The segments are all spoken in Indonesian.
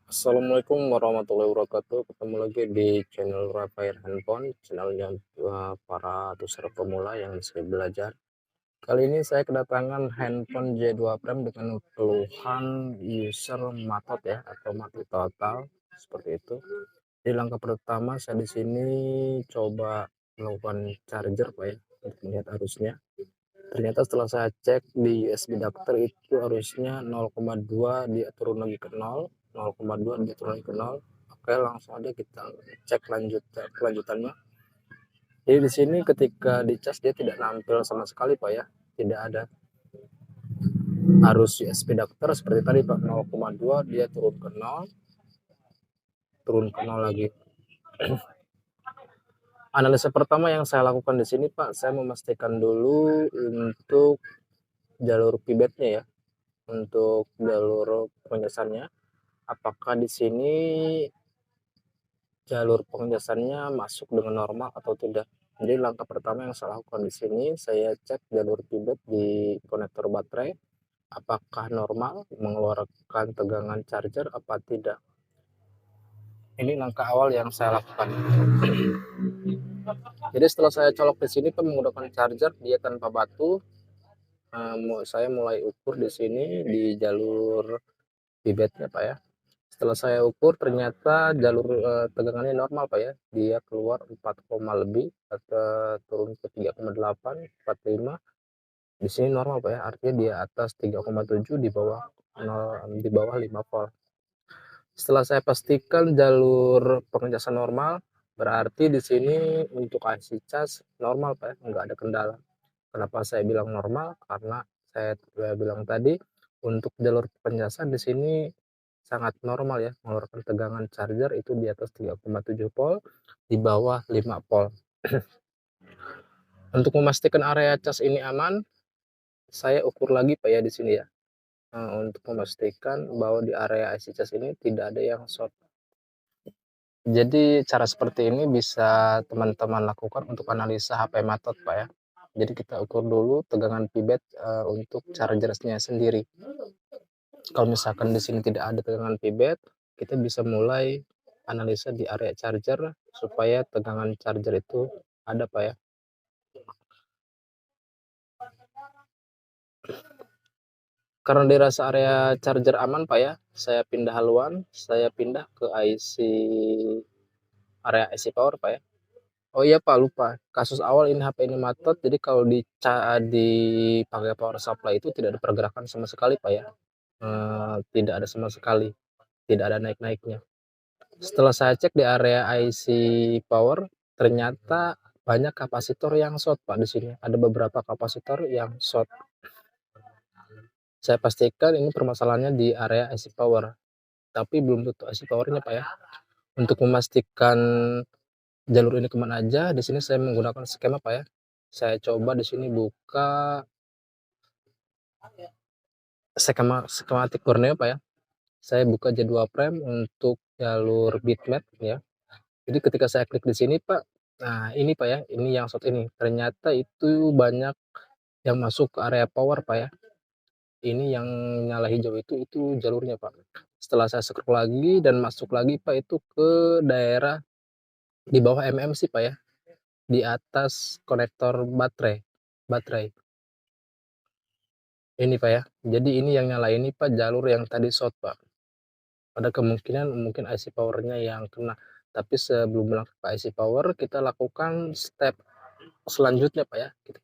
Assalamualaikum warahmatullahi wabarakatuh. Ketemu lagi di channel Rafael Handphone, channelnya para user pemula yang masih belajar. Kali ini saya kedatangan handphone J2 Prime dengan keluhan user matot ya, atau mati total seperti itu. Di langkah pertama saya di sini coba melakukan charger Pak ya, untuk melihat arusnya. Ternyata setelah saya cek di USB adapter itu harusnya 0,2 dia turun lagi ke 0, 0,2 dia turun lagi ke 0. Oke, langsung aja kita cek kelanjutannya. Jadi di sini ketika dicas dia tidak nampil sama sekali Pak ya, tidak ada arus USB adapter seperti tadi Pak, 0,2 dia turun ke 0, turun ke 0 lagi. Analisa pertama yang saya lakukan di sini Pak, saya memastikan dulu untuk jalur pibetnya ya, untuk jalur pengecasannya. Apakah di sini jalur pengecasannya masuk dengan normal atau tidak? Jadi langkah pertama yang saya lakukan di sini, saya cek jalur pibet di konektor baterai, apakah normal mengeluarkan tegangan charger apa tidak. Ini langkah awal yang saya lakukan. Jadi setelah saya colok di sini menggunakan charger dia tanpa batu, saya mulai ukur di sini di jalur pibetnya Pak ya. Setelah saya ukur ternyata jalur tegangannya normal Pak ya, dia keluar 4, lebih atau turun ke 3,8, 45. Di sini normal Pak ya, artinya di atas 3,7, di bawah 5 volt. Setelah saya pastikan jalur pengecasan normal, berarti di sini untuk IC cas normal Pak ya, nggak ada kendala. Kenapa saya bilang normal? Karena saya bilang tadi untuk jalur pengecasan di sini sangat normal ya, mengeluarkan tegangan charger itu di atas 3,7 volt, di bawah 5 volt. Untuk memastikan area cas ini aman, saya ukur lagi Pak ya di sini ya. Untuk memastikan bahwa di area IC cas ini tidak ada yang short. Jadi cara seperti ini bisa teman-teman lakukan untuk analisa HP matot Pak ya. Jadi kita ukur dulu tegangan pibet untuk chargernya sendiri. Kalau misalkan di sini tidak ada tegangan pibet, kita bisa mulai analisa di area charger supaya tegangan charger itu ada Pak ya. Karena dirasa area charger aman Pak ya, saya pindah haluan, saya pindah ke area IC power Pak ya. Oh iya Pak, lupa. Kasus awal ini HP ini matot, jadi kalau dipakai power supply itu tidak ada pergerakan sama sekali Pak ya. Tidak ada sama sekali, tidak ada naik-naiknya. Setelah saya cek di area IC power, ternyata banyak kapasitor yang short Pak di sini. Ada beberapa kapasitor yang short. Saya pastikan ini permasalahannya di area IC power, tapi belum tentu IC powernya Pak ya. Untuk memastikan jalur ini kemana aja, di sini saya menggunakan skema Pak ya. Saya coba di sini buka skematik Borneo Pak ya. Saya buka J2 Prime untuk jalur bitmap ya. Jadi ketika saya klik di sini Pak, nah ini Pak ya, ini yang short ini. Ternyata itu banyak yang masuk ke area power Pak ya. Ini yang nyala hijau itu jalurnya Pak. Setelah saya scroll lagi dan masuk lagi Pak itu ke daerah di bawah MMC Pak ya. Di atas konektor baterai. Ini Pak ya. Jadi ini yang nyala ini Pak jalur yang tadi short Pak. Ada kemungkinan mungkin IC powernya yang kena. Tapi sebelum melakukan IC power kita lakukan step selanjutnya Pak ya. Kita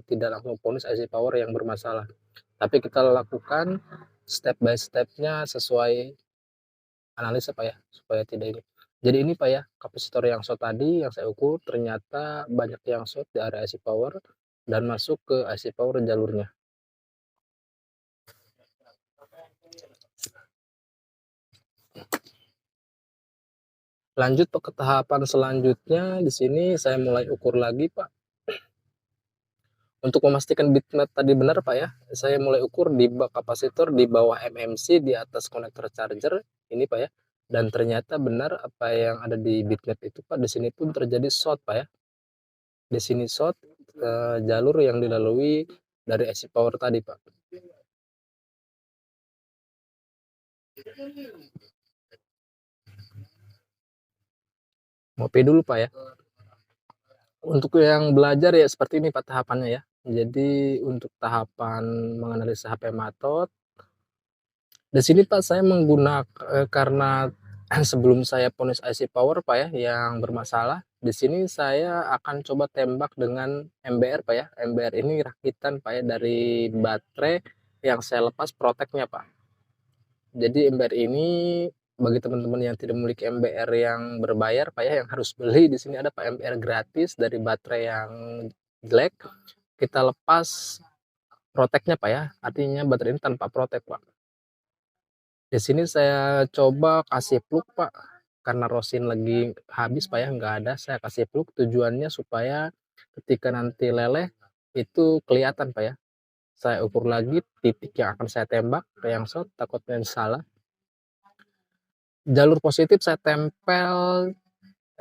tidak langsung vonis IC power yang bermasalah. Tapi kita lakukan step by stepnya sesuai analisa Pak ya, supaya tidak ini. Jadi ini Pak ya, kapasitor yang short tadi yang saya ukur ternyata banyak yang short di area IC power dan masuk ke IC power jalurnya. Lanjut Pak, ke tahapan selanjutnya di sini saya mulai ukur lagi Pak. Untuk memastikan bitmap tadi benar Pak ya, saya mulai ukur di kapasitor di bawah MMC di atas konektor charger ini Pak ya. Dan ternyata benar apa yang ada di bitmap itu Pak, di sini pun terjadi short Pak ya. Di sini short jalur yang dilalui dari IC power tadi Pak. Ngopi dulu Pak ya. Untuk yang belajar ya seperti ini Pak tahapannya ya. Jadi untuk tahapan menganalisa HP Matot, di sini Pak saya karena sebelum saya ponis IC power Pak ya yang bermasalah, di sini saya akan coba tembak dengan MBR Pak ya. MBR ini rakitan Pak ya dari baterai yang saya lepas proteknya Pak. Jadi MBR ini bagi teman-teman yang tidak memiliki MBR yang berbayar Pak ya, yang harus beli, di sini ada Pak MBR gratis dari baterai yang jelek, kita lepas proteknya Pak ya, artinya baterai ini tanpa protek Pak. Di sini saya coba kasih plug Pak, karena rosin lagi habis Pak ya, nggak ada, saya kasih plug tujuannya supaya ketika nanti leleh itu kelihatan Pak ya. Saya ukur lagi titik yang akan saya tembak ke yang short, takutnya salah. Jalur positif saya tempel,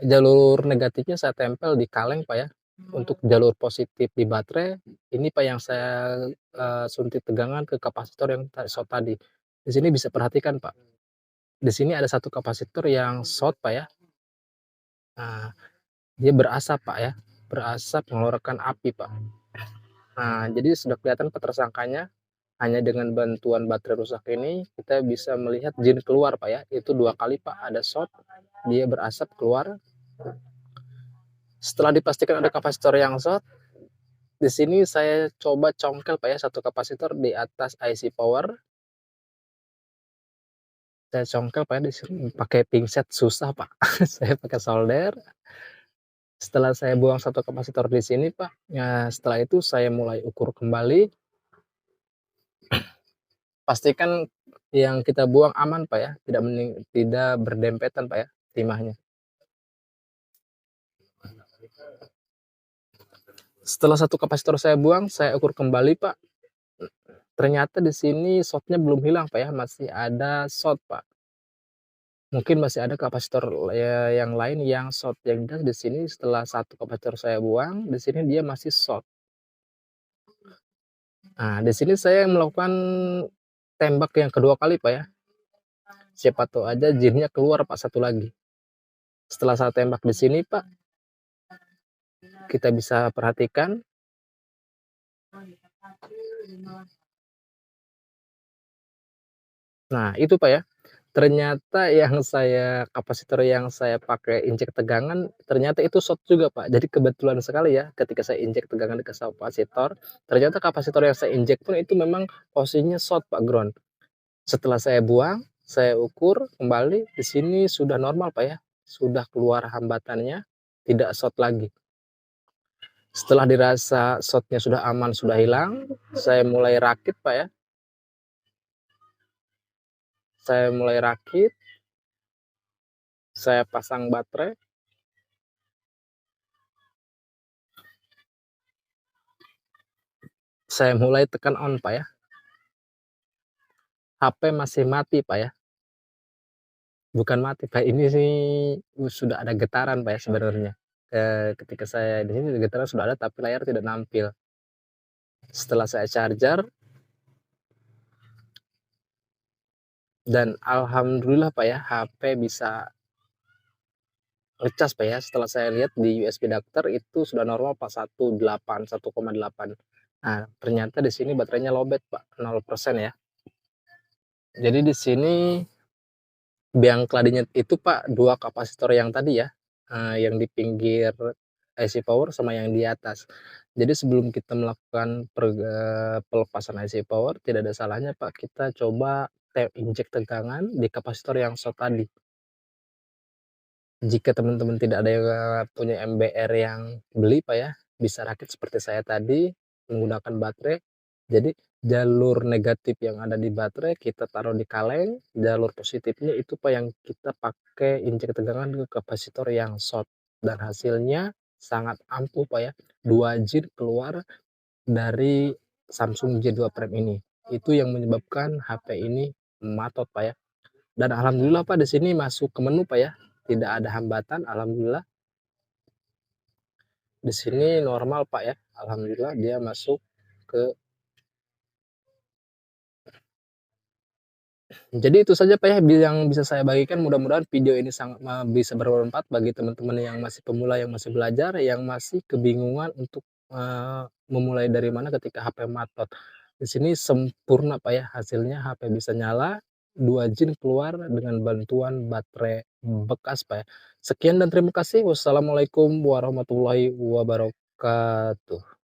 jalur negatifnya saya tempel di kaleng Pak ya. Untuk jalur positif di baterai, ini Pak yang saya suntik tegangan ke kapasitor yang short tadi. Di sini bisa perhatikan Pak, di sini ada satu kapasitor yang short Pak ya. Nah, dia berasap Pak ya, berasap mengeluarkan api Pak. Nah, jadi sudah kelihatan tersangkanya. Hanya dengan bantuan baterai rusak ini kita bisa melihat jin keluar Pak ya. Itu 2 kali Pak ada short, dia berasap keluar. Setelah dipastikan ada kapasitor yang short, di sini saya coba congkel Pak ya satu kapasitor di atas IC power. Saya congkel Pak ya di sini pakai pinset susah Pak. Saya pakai solder. Setelah saya buang satu kapasitor di sini Pak, ya setelah itu saya mulai ukur kembali. Pastikan yang kita buang aman Pak ya, tidak berdempetan Pak ya timahnya. Setelah satu kapasitor saya buang, saya ukur kembali Pak. Ternyata di sini shortnya belum hilang Pak ya, masih ada short Pak. Mungkin masih ada kapasitor yang lain yang short. Yang jelas di sini setelah satu kapasitor saya buang, di sini dia masih short. Nah, di sini saya melakukan tembak yang kedua kali Pak ya. Siapa tahu aja jinnya keluar Pak satu lagi. Setelah saya tembak di sini Pak, kita bisa perhatikan. Nah, itu Pak ya. Ternyata kapasitor yang saya pakai injek tegangan, ternyata itu short juga Pak. Jadi kebetulan sekali ya, ketika saya injek tegangan ke kapasitor, ternyata kapasitor yang saya injek pun itu memang posisinya short Pak, ground. Setelah saya buang, saya ukur kembali, di sini sudah normal Pak ya, sudah keluar hambatannya, tidak short lagi. Setelah dirasa short-nya sudah aman, sudah hilang, saya mulai rakit Pak ya. Saya mulai rakit, saya pasang baterai. Saya mulai tekan on Pak ya. HP masih mati Pak ya. Bukan mati Pak, ini sih sudah ada getaran Pak ya sebenarnya. Ketika saya di sini getaran sudah ada tapi layar tidak nampil. Setelah saya charger, dan alhamdulillah Pak ya, HP bisa ngecas Pak ya. Setelah saya lihat di USB adapter itu sudah normal Pak, 1,8. Nah, ternyata di sini baterainya lowbat Pak, 0% ya. Jadi di sini biang keladinya itu Pak, 2 kapasitor yang tadi ya, yang di pinggir IC power sama yang di atas. Jadi sebelum kita melakukan pelepasan IC power, tidak ada salahnya Pak kita coba injek tegangan di kapasitor yang short tadi. Jika teman-teman tidak ada yang punya MBR yang beli Pak ya, bisa rakit seperti saya tadi menggunakan baterai. Jadi jalur negatif yang ada di baterai kita taruh di kaleng, jalur positifnya itu Pak yang kita pakai injek tegangan ke kapasitor yang short, dan hasilnya sangat ampuh Pak ya. 2 jin keluar dari Samsung J2 Prime ini. Itu yang menyebabkan HP ini matot Pak ya. Dan alhamdulillah Pak di sini masuk ke menu Pak ya. Tidak ada hambatan, alhamdulillah. Di sini normal Pak ya. Alhamdulillah dia masuk ke Jadi itu saja Pak ya yang bisa saya bagikan, mudah-mudahan video ini sangat bisa bermanfaat bagi teman-teman yang masih pemula, yang masih belajar, yang masih kebingungan untuk, memulai dari mana ketika HP matot. Di sini sempurna Pak ya hasilnya, HP bisa nyala, 2 jin keluar dengan bantuan baterai bekas Pak ya. Sekian dan terima kasih. Wassalamualaikum warahmatullahi wabarakatuh.